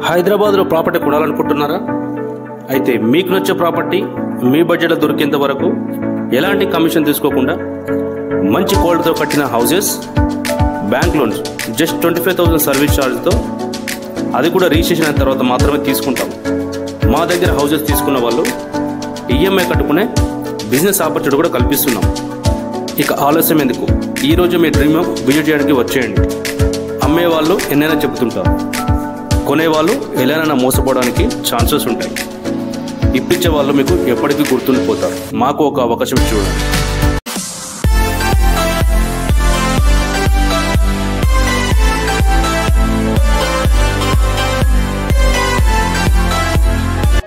హైదరాబాద్లో ప్రాపర్టీ కొనాలనుకుంటున్నారా? అయితే మీకు నచ్చే ప్రాపర్టీ మీ బడ్జెట్లో దొరికేంత వరకు ఎలాంటి కమిషన్ తీసుకోకుండా మంచి క్వాలిటీతో కట్టిన houses, bank loans just 25,000 service ఛార్జ్తో, అది కూడా రిజిస్ట్రేషన్ అయిన తర్వాత మాత్రమే తీసుకుంటాం. మా దగ్గర హౌసెస్ తీసుకున్న వాళ్ళు ఈఎంఐ కట్టుకునే బిజినెస్ ఆపర్చునిటీ కూడా కల్పిస్తున్నాం. ఇక ఆలస్యం ఎందుకు, ఈరోజు మీ డ్రీమ్ విజిట్ చేయడానికి వచ్చేయండి. అమ్మేవాళ్ళు ఎన్నైనా చెబుతుంటారు, కొనేవాళ్ళు ఎలానైనా మోసపోవడానికి ఛాన్సెస్ ఉంటాయి. ఇప్పించే వాళ్ళు మీకు ఎప్పటికీ గుర్తుండిపోతారు. మాకు ఒక అవకాశం చూడండి.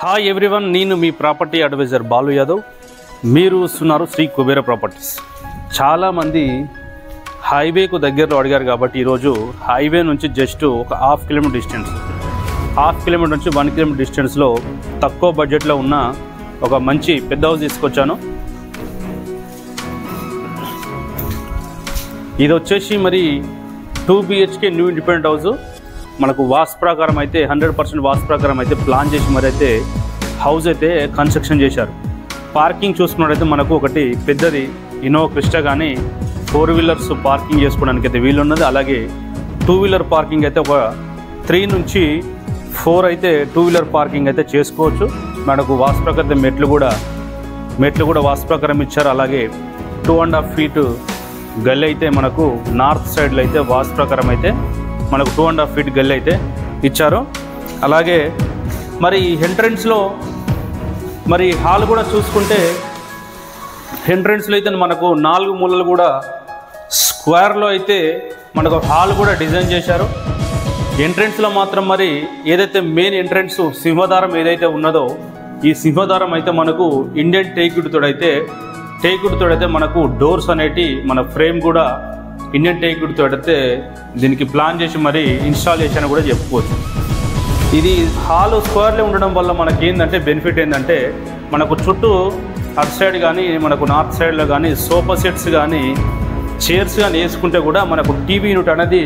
హాయ్ ఎవ్రీవన్, నేను మీ ప్రాపర్టీ అడ్వైజర్ బాలు యాదవ్. మీరు చూస్తున్నారు శ్రీ కుబేర ప్రాపర్టీస్. చాలామంది హైవేకు దగ్గరలో అడిగారు కాబట్టి ఈరోజు హైవే నుంచి జస్ట్ ఒక హాఫ్ కిలోమీటర్ నుంచి 1 కిలోమీటర్ డిస్టెన్స్లో తక్కువ బడ్జెట్లో ఉన్న ఒక మంచి పెద్ద హౌస్ తీసుకొచ్చాను. ఇది వచ్చేసి మరి 2 BHK న్యూ ఇండిపెండెంట్ హౌస్. మనకు వాస్తు ప్రకారం అయితే 100% వాస్తు ప్రకారం అయితే ప్లాన్ చేసి మరి అయితే హౌస్ అయితే కన్స్ట్రక్షన్ చేశారు. పార్కింగ్ చూసుకున్నట్టయితే మనకు ఒకటి పెద్దది ఇన్నోవా క్రిస్టా కానీ 4 వీలర్స్ పార్కింగ్ చేసుకోవడానికి అయితే వీలు ఉన్నది. అలాగే 2 వీలర్ పార్కింగ్ అయితే ఒక 3 నుంచి 4 అయితే 2 వీలర్ పార్కింగ్ అయితే చేసుకోవచ్చు. మనకు వాస్తు ప్రకారం మెట్లు కూడా వాస్తు ప్రకారం ఇచ్చారు. అలాగే 2.5 ఫీట్ గల్లీ అయితే మనకు నార్త్ సైడ్లో అయితే వాస్తు ప్రకారం అయితే మనకు 2.5 ఫీట్ గల్లీ అయితే ఇచ్చారు. అలాగే మరి ఎంట్రన్స్లో మరి హాల్ కూడా చూసుకుంటే ఎంట్రన్స్లో అయితే మనకు 4 మూలలు కూడా స్క్వేర్లో అయితే మనకు హాల్ కూడా డిజైన్ చేశారు. ఎంట్రన్స్లో మాత్రం మరి ఏదైతే మెయిన్ ఎంట్రన్స్ సింహద్వారం ఏదైతే ఉన్నదో ఈ సింహద్వారం అయితే మనకు ఇండియన్ టేకుడ్తో అయితే మనకు డోర్స్ అనేటి మన ఫ్రేమ్ కూడా ఇండియన్ టేకుడ్తో అయితే దీనికి ప్లాన్ చేసి మరి ఇన్స్టాల్ చేశాను కూడా చెప్పుకోవచ్చు. ఇది హాల్ స్క్వేర్లో ఉండడం వల్ల మనకి ఏంటంటే బెనిఫిట్ ఏంటంటే మనకు చుట్టూ అటు సైడ్ కానీ మనకు నార్త్ సైడ్లో కానీ సోఫా సెట్స్ కానీ చైర్స్ కానీ వేసుకుంటే కూడా మనకు టీవీ యూనిట్ అనేది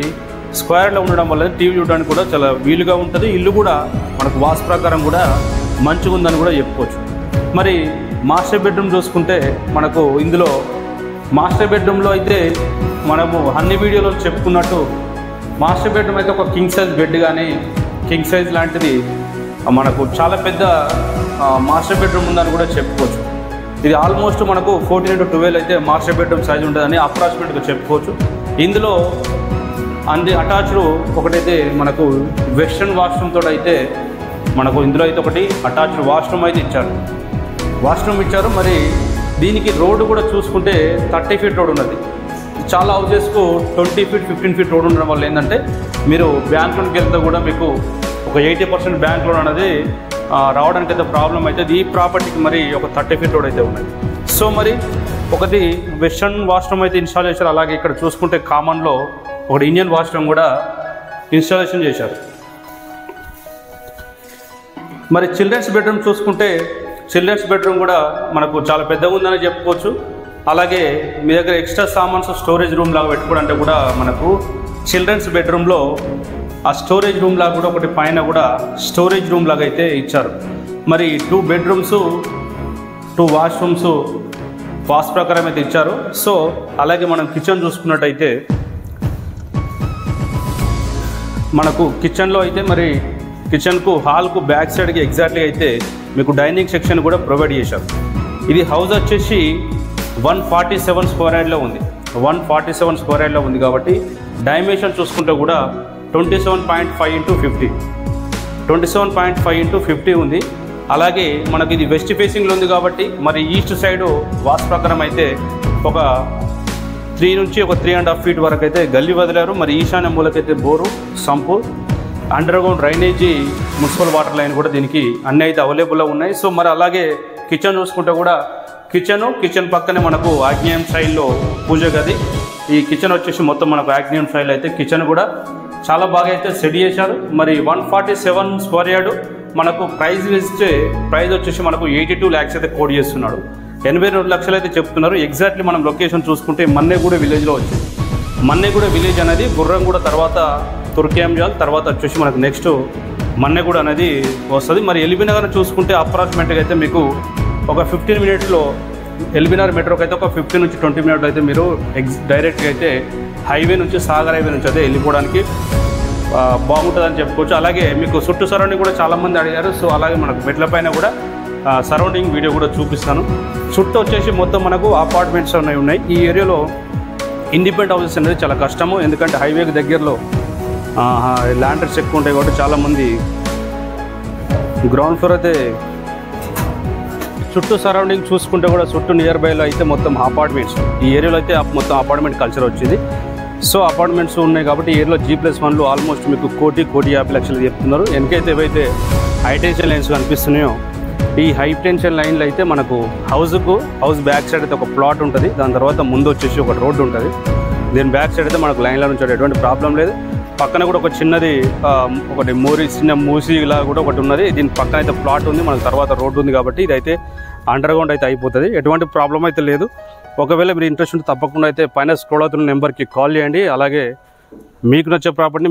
స్క్వేర్లో ఉండడం వల్ల టీవీ యూనిట్ కూడా చాలా వీలుగా ఉంటుంది. ఇల్లు కూడా మనకు వాస్తు ప్రకారం కూడా మంచిగా ఉందని కూడా చెప్పుకోవచ్చు. మరి మాస్టర్ బెడ్రూమ్ చూసుకుంటే మనకు ఇందులో మాస్టర్ బెడ్రూమ్లో అయితే మనము అన్ని వీడియోలో చెప్పుకున్నట్టు మాస్టర్ బెడ్రూమ్ అయితే ఒక కింగ్ సైజ్ బెడ్ కానీ కింగ్ సైజ్ లాంటిది మనకు చాలా పెద్ద మాస్టర్ బెడ్రూమ్ ఉందని కూడా చెప్పుకోవచ్చు. ఇది ఆల్మోస్ట్ మనకు 14x12 అయితే మాస్టర్ బెడ్రూమ్ సైజ్ ఉంటుందని అప్రాక్సిమేట్గా చెప్పుకోవచ్చు. ఇందులో అన్ని అటాచ్డ్ ఒకటైతే మనకు వెస్ట్రన్ వాష్రూమ్ తోటి అయితే మనకు ఇందులో అయితే ఒకటి అటాచ్డ్ వాష్రూమ్ అయితే ఇచ్చారు. మరి దీనికి రోడ్డు కూడా చూసుకుంటే 30 ఫీట్ రోడ్ ఉన్నది. చాలా హౌసెస్కు 20 ఫీట్ 15 ఫీట్ రోడ్ ఉండడం వల్ల ఏంటంటే మీరు బ్యాంక్ లోన్కి వెళ్తే కూడా మీకు ఒక 80% బ్యాంక్ లోన్ అనేది రావడానికి అయితే ప్రాబ్లం అవుతుంది. ఈ ప్రాపర్టీకి మరి ఒక 30 ఫీట్ రోడ్ అయితే ఉన్నది. సో మరి ఒకటి వెస్ట్రన్ వాష్రూమ్ అయితే ఇన్స్టాల్ చేశారు. అలాగే ఇక్కడ చూసుకుంటే కామన్లో ఒకటి ఇండియన్ వాష్రూమ్ కూడా ఇన్స్టాలేషన్ చేశారు. మరి చిల్డ్రన్స్ బెడ్రూమ్ చూసుకుంటే చిల్డ్రన్స్ బెడ్రూమ్ కూడా మనకు చాలా పెద్దగా ఉందని చెప్పుకోవచ్చు. అలాగే మీ దగ్గర ఎక్స్ట్రా సామాన్స్ స్టోరేజ్ రూమ్ లాగా పెట్టుకోవడానికి కూడా మనకు చిల్డ్రన్స్ బెడ్రూమ్లో ఆ స్టోరేజ్ రూమ్ లాగా కూడా ఒకటి పైన కూడా స్టోరేజ్ రూమ్ లాగా అయితే ఇచ్చారు. మరి 2 బెడ్రూమ్స్ 2 వాష్రూమ్స్ వాస్తు ప్రకారం అయితే ఇచ్చారు. సో అలాగే మనం కిచెన్ చూసుకున్నట్టయితే మనకు కిచెన్లో అయితే మరి కిచెన్కు హాల్కు బ్యాక్ సైడ్కి ఎగ్జాక్ట్లీ అయితే మీకు డైనింగ్ సెక్షన్ కూడా ప్రొవైడ్ చేశారు. ఇది హౌస్ వచ్చేసి 147 స్క్వేర్ యార్డ్లో ఉంది. 147 స్క్వేర్ యార్డ్లో ఉంది కాబట్టి డైమెన్షన్ చూసుకుంటే కూడా 27.5x50 ఉంది. అలాగే మనకి ఇది వెస్ట్ ఫేసింగ్లో ఉంది కాబట్టి మరి ఈస్ట్ సైడు వాస్తు ప్రకారం అయితే ఒక 3 నుంచి ఒక 3.5 ఫీట్ వరకు అయితే గల్లీ వదిలారు. మరి ఈశాన్య మూలకైతే bore, sump, underground drainage, municipal water line కూడా దీనికి అన్నీ అయితే అవైలబుల్లో ఉన్నాయి. సో మరి అలాగే కిచెన్ చూసుకుంటే కూడా కిచెన్ పక్కనే మనకు ఆగ్నేయం స్టైల్లో పూజ గది. ఈ కిచెన్ వచ్చేసి మొత్తం మనకు ఆగ్నేయం స్టైల్ అయితే కిచెన్ కూడా చాలా బాగా అయితే సెట్ చేశారు. మరి 147 స్క్వేర్ యార్డు మనకు ప్రైస్ వచ్చేసి మనకు 82 lakhs అయితే కోడ్ చేస్తున్నాడు. 82 లక్షలు అయితే చెప్తున్నారు. ఎగ్జాక్ట్లీ మనం లొకేషన్ చూసుకుంటే మన్నేగూడ విలేజ్లో వచ్చింది. మన్నేగూడ విలేజ్ అనేది గుర్రంగూడ తర్వాత తుర్కేంజాల్ తర్వాత వచ్చేసి మనకు నెక్స్ట్ మన్నెగూడ అనేది వస్తుంది. మరి ఎల్బీ నగర్ చూసుకుంటే అప్రాక్సిమేట్గా అయితే మీకు ఒక 15 మినిట్స్లో ఎల్బీ నగర్ మెట్రోకి అయితే ఒక 15 నుంచి 20 మినిట్లు అయితే మీరు డైరెక్ట్గా అయితే హైవే నుంచి సాగర్ హైవే నుంచి అయితే వెళ్ళిపోవడానికి బాగుంటుందని చెప్పుకోవచ్చు. అలాగే మీకు చుట్టూ సరౌండింగ్ కూడా చాలామంది అడిగారు. సో అలాగే మనకు మెట్ల పైన కూడా సరౌండింగ్ వీడియో కూడా చూపిస్తాను. చుట్టూ వచ్చేసి మొత్తం మనకు అపార్ట్మెంట్స్ ఉన్నాయి. ఈ ఏరియాలో ఇండిపెండెంట్ హౌసెస్ అనేది చాలా కష్టము, ఎందుకంటే హైవేకి దగ్గరలో ల్యాండర్స్ ఎక్కువ ఉంటాయి కాబట్టి చాలామంది గ్రౌండ్ ఫ్లోర్ అయితే. చుట్టూ సరౌండింగ్ చూసుకుంటే కూడా చుట్టూ నియర్ బైలో అయితే మొత్తం అపార్ట్మెంట్స్, ఈ ఏరియాలో అయితే మొత్తం అపార్ట్మెంట్ కల్చర్ వచ్చింది. సో అపార్ట్మెంట్స్ ఉన్నాయి కాబట్టి ఈ ఏరియాలో G+1లు ఆల్మోస్ట్ మీకు 1,50 లక్షలు చెప్తున్నారు. వెనకైతే ఏవైతే హైటెన్షన్ లైన్స్ కనిపిస్తున్నాయో ఈ హైటెన్షన్ లైన్లు అయితే మనకు హౌస్ బ్యాక్ సైడ్ అయితే ఒక ప్లాట్ ఉంటుంది. దాని తర్వాత ముందు వచ్చేసి ఒక రోడ్డు ఉంటుంది. దీని బ్యాక్ సైడ్ అయితే మనకు లైన్లో నుంచి ఎటువంటి ప్రాబ్లం లేదు. పక్కన కూడా ఒక చిన్నది ఒకటి చిన్న మూసీలా కూడా ఒకటి ఉన్నది. దీని పక్కన అయితే ప్లాట్ ఉంది, మనకు తర్వాత రోడ్డు ఉంది కాబట్టి ఇదైతే అండర్ గ్రౌండ్ అయితే అయిపోతుంది. ఎటువంటి ప్రాబ్లం అయితే లేదు. ఒకవేళ మీరు ఇంట్రెస్ట్ ఉంటే తప్పకుండా అయితే పైన స్క్రోల్ అవుతున్న నెంబర్కి కాల్ చేయండి. అలాగే మీకు నచ్చే ప్రాపర్టీని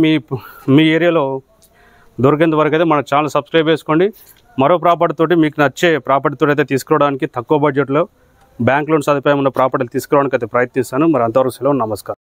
మీ ఏరియాలో దొరికేంత వరకు అయితే మన ఛానల్ సబ్స్క్రైబ్ చేసుకోండి. మరో ప్రాపర్టీ తోటి మీకు నచ్చే ప్రాపర్టీ తోటి అయితే తీసుకోవడానికి తక్కువ బడ్జెట్లో బ్యాంక్ లోన్ సదుపాయం ఉన్న ప్రాపర్టీలు తీసుకోవడానికి అయితే ప్రయత్నిస్తాను. మరి అంతవరకు సెలవు, నమస్కారం.